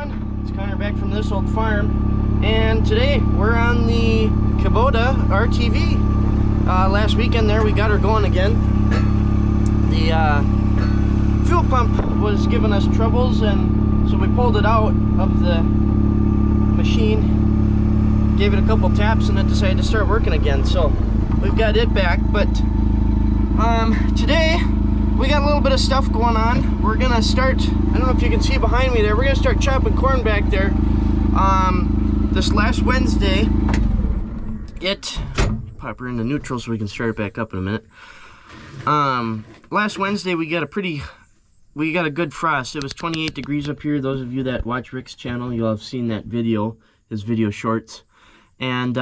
everyone, it's Connor back from This Old Farm, and today we're on the Kubota RTV. Last weekend there we got her going again. The fuel pump was giving us troubles, and so we pulled it out of the machine, gave it a couple taps, and it decided to start working again. So we've got it back, but today we got a little bit of stuff going on. We're gonna start, I don't know if you can see behind me there, we're gonna start chopping corn back there. This last Wednesday, pop her into neutral so we can start it back up in a minute. Last Wednesday we got a good frost. It was 28 degrees up here. Those of you that watch Rick's channel, you'll have seen that video, his video shorts. And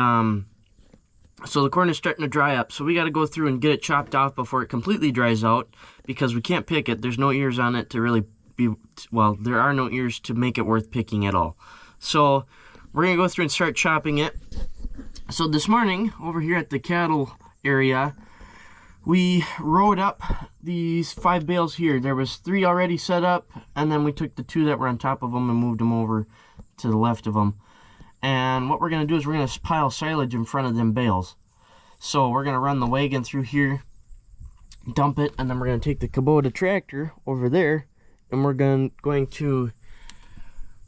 so the corn is starting to dry up, so we got to go through and get it chopped off before it completely dries out, because we can't pick it. There's no ears on it to really be, well, there are no ears to make it worth picking at all. So we're going to go through and start chopping it. So this morning, over here at the cattle area, we rode up these 5 bales here. There was 3 already set up, and then we took the 2 that were on top of them and moved them over to the left of them. And what we're going to do is we're going to pile silage in front of them bales. So we're going to run the wagon through here, dump it, and then we're going to take the Kubota tractor over there, and we're going to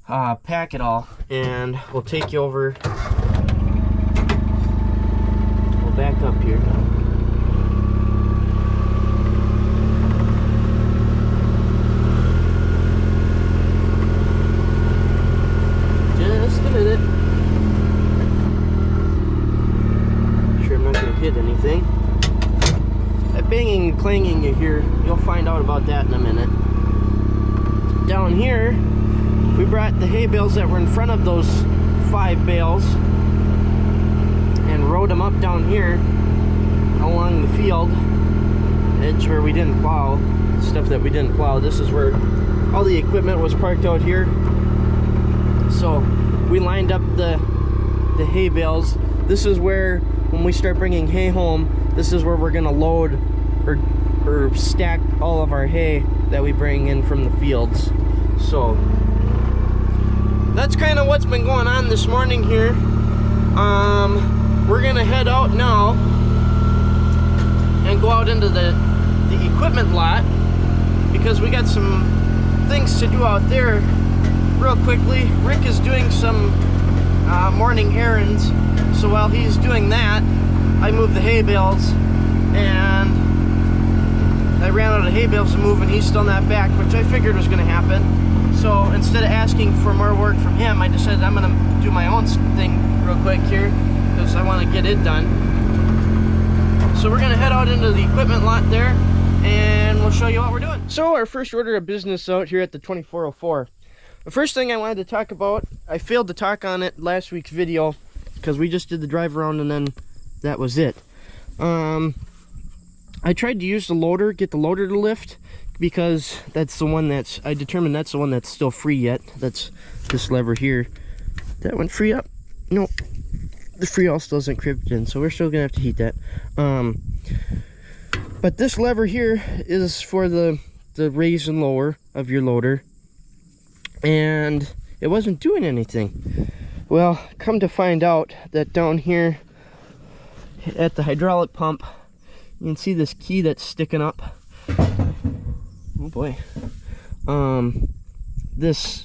pack it all, and we'll take you over. We'll back up here. Just a minute. Anything. That banging and clanging you hear, you'll find out about that in a minute. Down here, we brought the hay bales that were in front of those 5 bales and rode them up down here along the field edge where we didn't plow, stuff that we didn't plow. This is where all the equipment was parked out here. So we lined up the hay bales. This is where, when we start bringing hay home, this is where we're gonna load or stack all of our hay that we bring in from the fields. So that's kind of what's been going on this morning here. We're gonna head out now and go out into the equipment lot, because we got some things to do out there real quickly. Rick is doing some morning errands. So while he's doing that, I moved the hay bales, and I ran out of hay bales to move, and he's still not back, which I figured was going to happen. So instead of asking for more work from him, I decided I'm going to do my own thing real quick here, because I want to get it done. So we're going to head out into the equipment lot there, and we'll show you what we're doing. So our first order of business out here at the 2404. The first thing I wanted to talk about, I failed to talk on it last week's video, because we just did the drive around and then that was it. I tried to use the loader, get the loader to lift, because that's the one I determined that's the one that's still free yet. That's this lever here. That went free up? Nope. The free all still isn't crimped in, so we're still gonna have to heat that. But this lever here is for the raise and lower of your loader, and it wasn't doing anything. Well, come to find out that down here at the hydraulic pump, you can see this key that's sticking up. Oh boy. This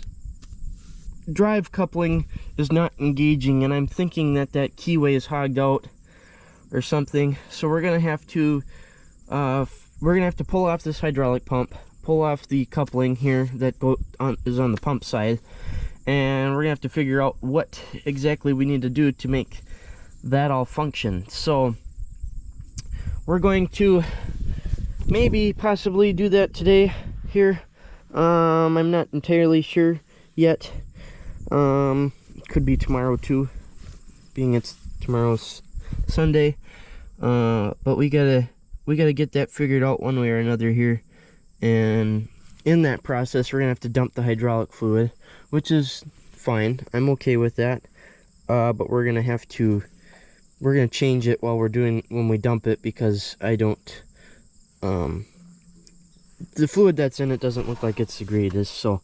drive coupling is not engaging, and I'm thinking that keyway is hogged out or something. So we're gonna have to pull off this hydraulic pump, pull off the coupling here that is on the pump side, and we're gonna have to figure out what exactly we need to do to make that all function. So we're going to possibly do that today here. I'm not entirely sure yet. Could be tomorrow too, being it's tomorrow's Sunday. But we gotta get that figured out one way or another here, and in that process we're gonna have to dump the hydraulic fluid, which is fine. I'm okay with that. But we're gonna change it when we dump it, because I don't the fluid that's in it doesn't look like it's the greatest. So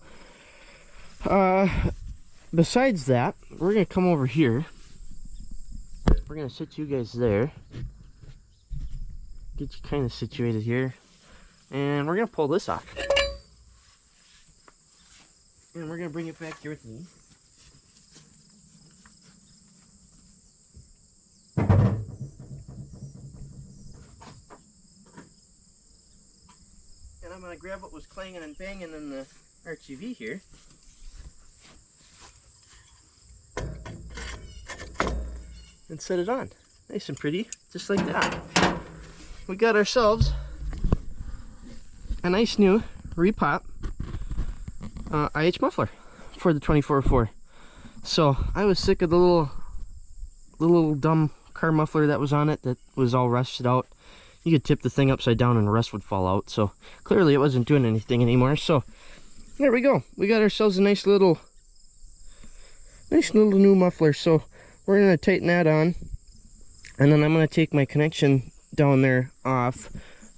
Besides that, we're gonna come over here. We're gonna sit you guys there. Get you kind of situated here. And we're gonna pull this off. And we're gonna bring it back here with me. And I'm gonna grab what was clanging and banging in the RTV here. And set it on. Nice and pretty, just like that. We got ourselves a nice new Repop IH muffler for the 2404. So I was sick of the little dumb car muffler that was on it that was all rusted out. You could tip the thing upside down and the rust would fall out. So clearly it wasn't doing anything anymore. So there we go. We got ourselves a nice little new muffler. So we're gonna tighten that on, and then I'm gonna take my connection down there off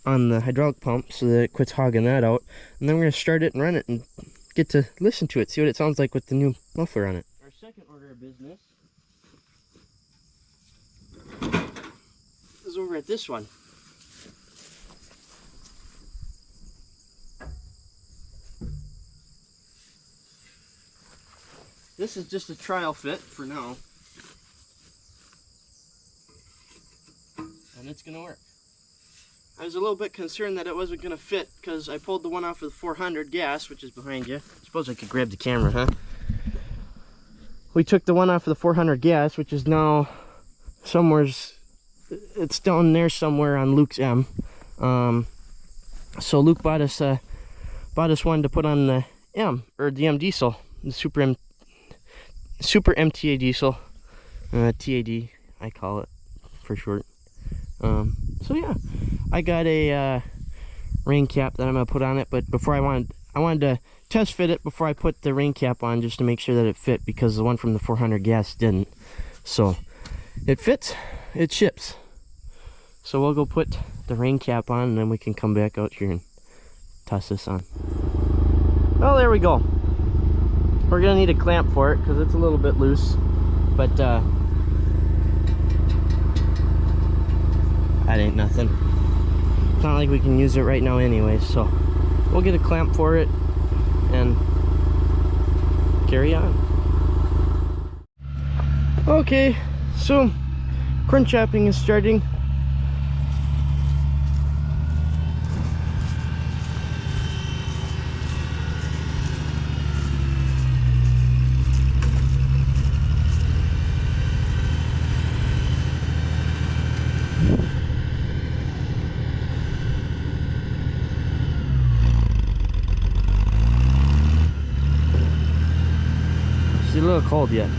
on the hydraulic pump so that it quits hogging that out, and then we're gonna start it and run it and get to listen to it, see what it sounds like with the new muffler on it. Our second order of business is over at this one. This is just a trial fit for now. And it's gonna work. I was a little bit concerned that it wasn't gonna fit because I pulled the one off of the 400 gas, which is behind you. I suppose I could grab the camera, huh? We took the one off of the 400 gas, which is now it's down there somewhere on Luke's M. So Luke bought us one to put on the M, or the M diesel, the Super MTA diesel, TAD I call it for short. So yeah, I got a rain cap that I'm gonna put on it, but before I wanted to test fit it before I put the rain cap on, just to make sure that it fit, because the one from the 400 gas didn't. So it fits, it ships. So we'll go put the rain cap on, and then we can come back out here and toss this on. Well, there we go. We're gonna need a clamp for it because it's a little bit loose, but that ain't nothing. It's not like we can use it right now anyway, so we'll get a clamp for it and carry on. Okay, so corn chopping is starting. It's a little cold yet.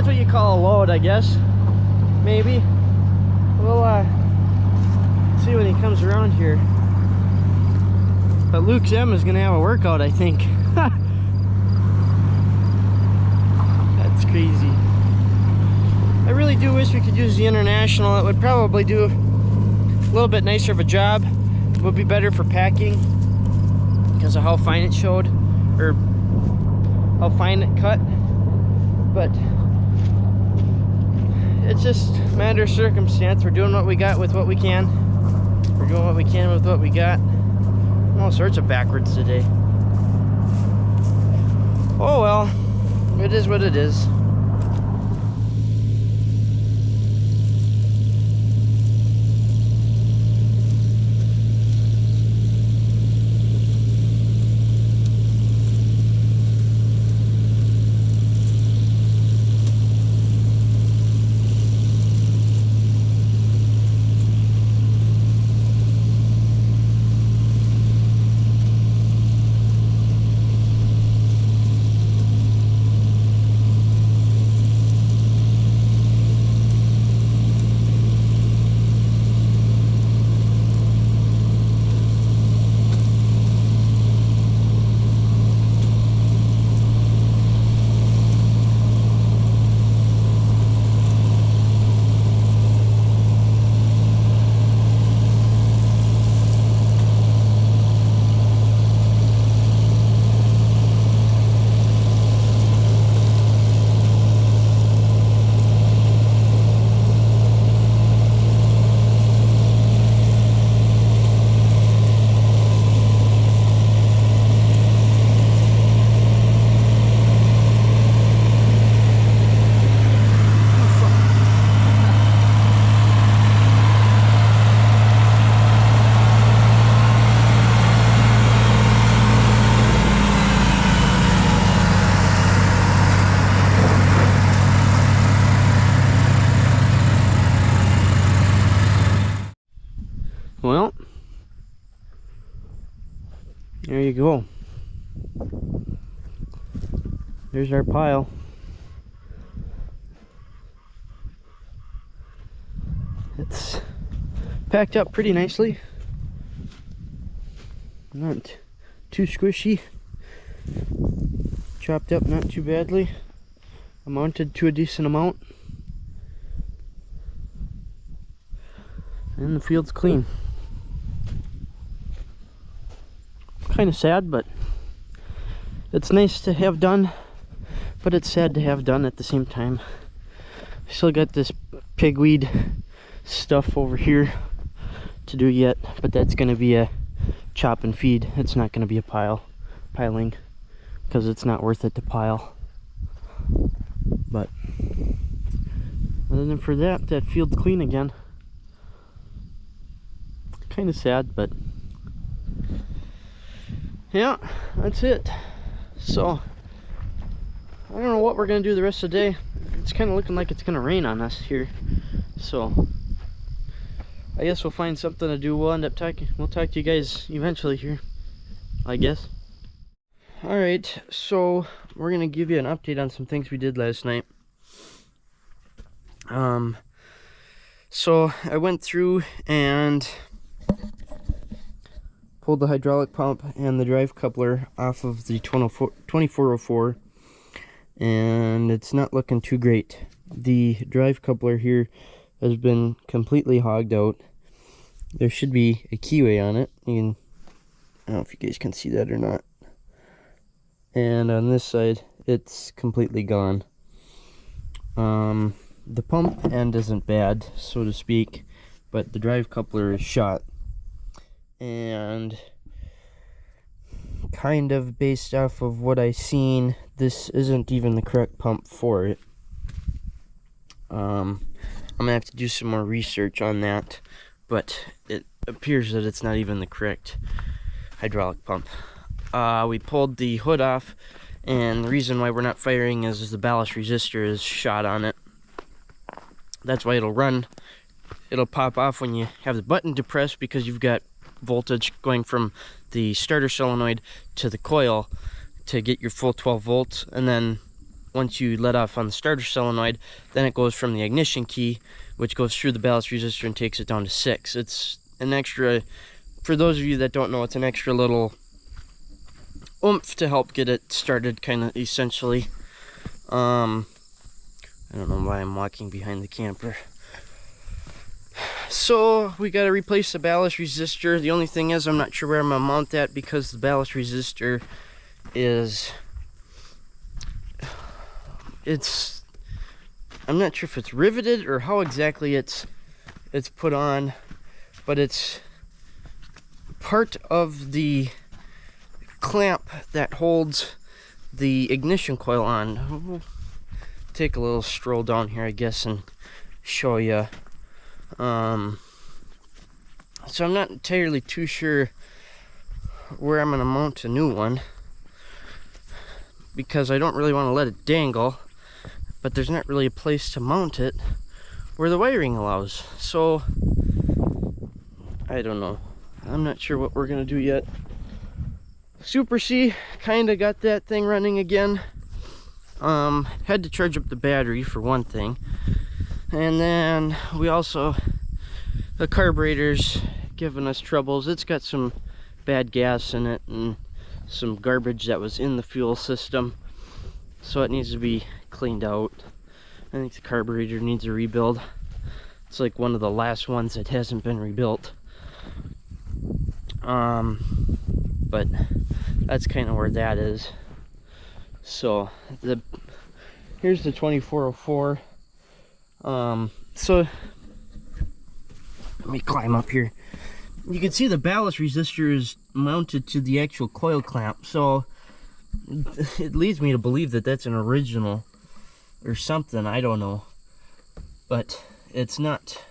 that's what you call a load, I guess. Maybe. We'll see when he comes around here. But Luke's M is gonna have a workout, I think. That's crazy. I really do wish we could use the International. It would probably do a little bit nicer of a job. It would be better for packing because of how fine it showed, or how fine it cut. But it's just a matter of circumstance. We're doing what we got with what we can. We're doing what we can with what we got. All sorts of backwards today. Oh well, it is what it is. Well, there you go. There's our pile. It's packed up pretty nicely. Not too squishy. Chopped up not too badly. Amounted to a decent amount. And the field's clean. Kind of sad, but it's nice to have done, but it's sad to have done at the same time. Still got this pigweed stuff over here to do yet, but that's going to be a chop and feed. It's not going to be a piling, because it's not worth it to pile. But other than for that, that field's clean again. Kind of sad, but yeah, that's it. So I don't know what we're gonna do the rest of the day. It's kind of looking like it's gonna rain on us here, so I guess we'll find something to do. We'll talk to you guys eventually here, I guess. All right, so we're gonna give you an update on some things we did last night. So I went through and pulled the hydraulic pump and the drive coupler off of the 2404, and it's not looking too great. The drive coupler here has been completely hogged out. There should be a keyway on it. I don't know if you guys can see that or not. And on this side, it's completely gone. The pump end isn't bad, so to speak, but the drive coupler is shot. And kind of based off of what I've seen, this isn't even the correct pump for it. I'm gonna have to do some more research on that, but it appears that it's not even the correct hydraulic pump. We pulled the hood off, and the reason why we're not firing is the ballast resistor is shot on it. That's why it'll pop off when you have the button depressed, because you've got voltage going from the starter solenoid to the coil to get your full 12 volts, and then once you let off on the starter solenoid, then it goes from the ignition key, which goes through the ballast resistor and takes it down to 6. It's an extra, for those of you that don't know, it's an extra little oomph to help get it started, kind of, essentially. I don't know why I'm walking behind the camper. So we got to replace the ballast resistor. The only thing is, I'm not sure where I'm gonna mount that, because the ballast resistor is, I'm not sure if it's riveted or how exactly it's put on, but it's part of the clamp that holds the ignition coil on. We'll take a little stroll down here, I guess, and show you. So I'm not entirely too sure where I'm gonna mount a new one, because I don't really want to let it dangle, but there's not really a place to mount it where the wiring allows. So I don't know. I'm not sure what we're gonna do yet. Super C kind of got that thing running again. Had to charge up the battery for one thing, and then we also, the carburetor's giving us troubles. It's got some bad gas in it and some garbage that was in the fuel system, so it needs to be cleaned out. I think the carburetor needs a rebuild. It's like one of the last ones that hasn't been rebuilt. But that's kind of where that is. So here's the 2404. So let me climb up here. You can see the ballast resistor is mounted to the actual coil clamp, so it leads me to believe that that's an original or something. I don't know, but it's not.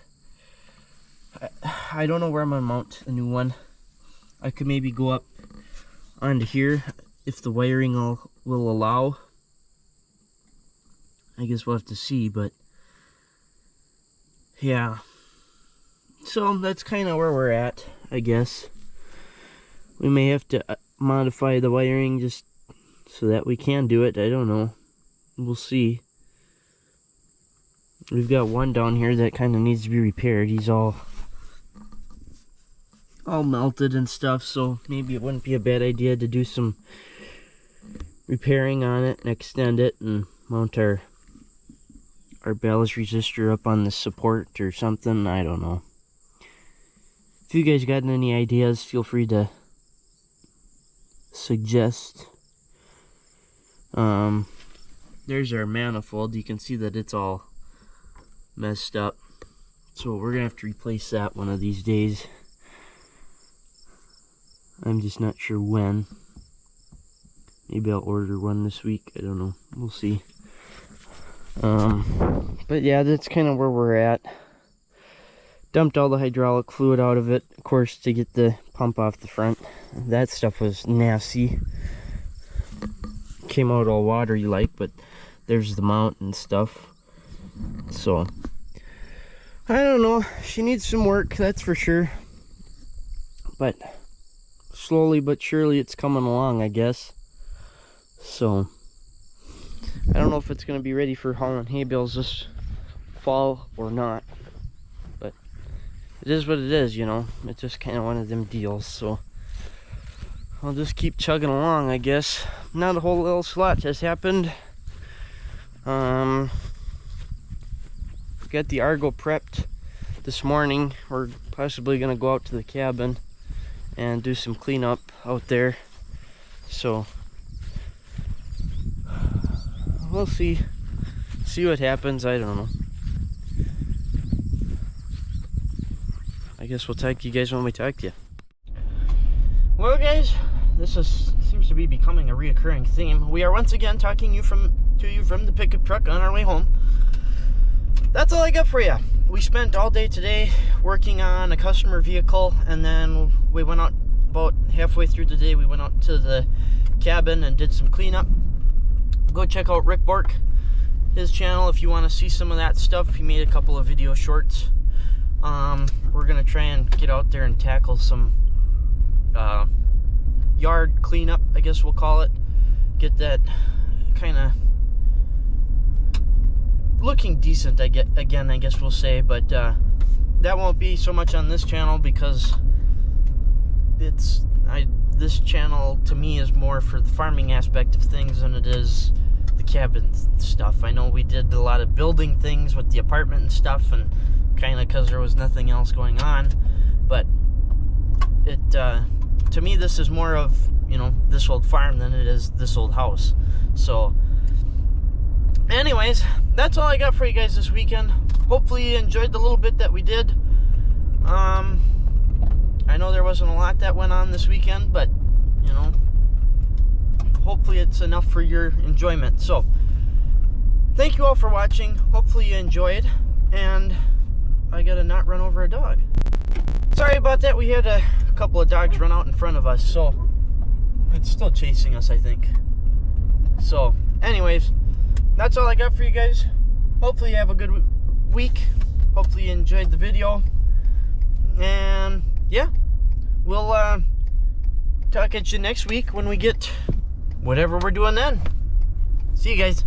I don't know where I'm gonna mount a new one. I could maybe go up onto here if the wiring will allow. I guess we'll have to see, but yeah. So that's kind of where we're at, I guess. We may have to modify the wiring just so that we can do it. I don't know. We'll see. We've got one down here that kind of needs to be repaired. He's all melted and stuff, so maybe it wouldn't be a bad idea to do some repairing on it and extend it and mount our ballast resistor up on the support or something. I don't know. If you guys got any ideas, feel free to suggest. There's our manifold. You can see that it's all messed up, so we're gonna have to replace that one of these days. I'm just not sure when. Maybe I'll order one this week. I don't know. We'll see. But yeah, that's kind of where we're at. Dumped all the hydraulic fluid out of it, of course, to get the pump off the front. That stuff was nasty. Came out all watery like, but there's the mount and stuff. So I don't know. She needs some work, that's for sure. But slowly but surely it's coming along, I guess. So I don't know if it's going to be ready for hauling hay bales this fall or not. But it is what it is, you know. It's just kind of one of them deals. So I'll just keep chugging along, I guess. Not a whole little lot has happened. Got the Argo prepped this morning. We're possibly going to go out to the cabin and do some cleanup out there. So we'll see what happens. I don't know. I guess we'll talk to you guys when we talk to you. Well, guys, this seems to be becoming a reoccurring theme. We are once again talking to you from the pickup truck on our way home. That's all I got for you. We spent all day today working on a customer vehicle, and then we went out about halfway through the day. We went out to the cabin and did some cleanup. Go check out Rick Bork, his channel, if you want to see some of that stuff. He made a couple of video shorts. We're gonna try and get out there and tackle some yard cleanup, I guess we'll call it. Get that kind of looking decent, I guess we'll say, but that won't be so much on this channel because this channel to me is more for the farming aspect of things than it is the cabin stuff. I know we did a lot of building things with the apartment and stuff, and kind of because there was nothing else going on, but it to me this is more of, you know, this old farm than it is this old house. So anyways, that's all I got for you guys this weekend. Hopefully you enjoyed the little bit that we did. I know there wasn't a lot that went on this weekend, but you know, hopefully it's enough for your enjoyment. So thank you all for watching. Hopefully you enjoyed, and I gotta not run over a dog. Sorry about that. We had a couple of dogs run out in front of us, so it's still chasing us, I think. So anyways, that's all I got for you guys. Hopefully you have a good week. Hopefully you enjoyed the video, and yeah, we'll talk at you next week when we get whatever we're doing then. See you guys.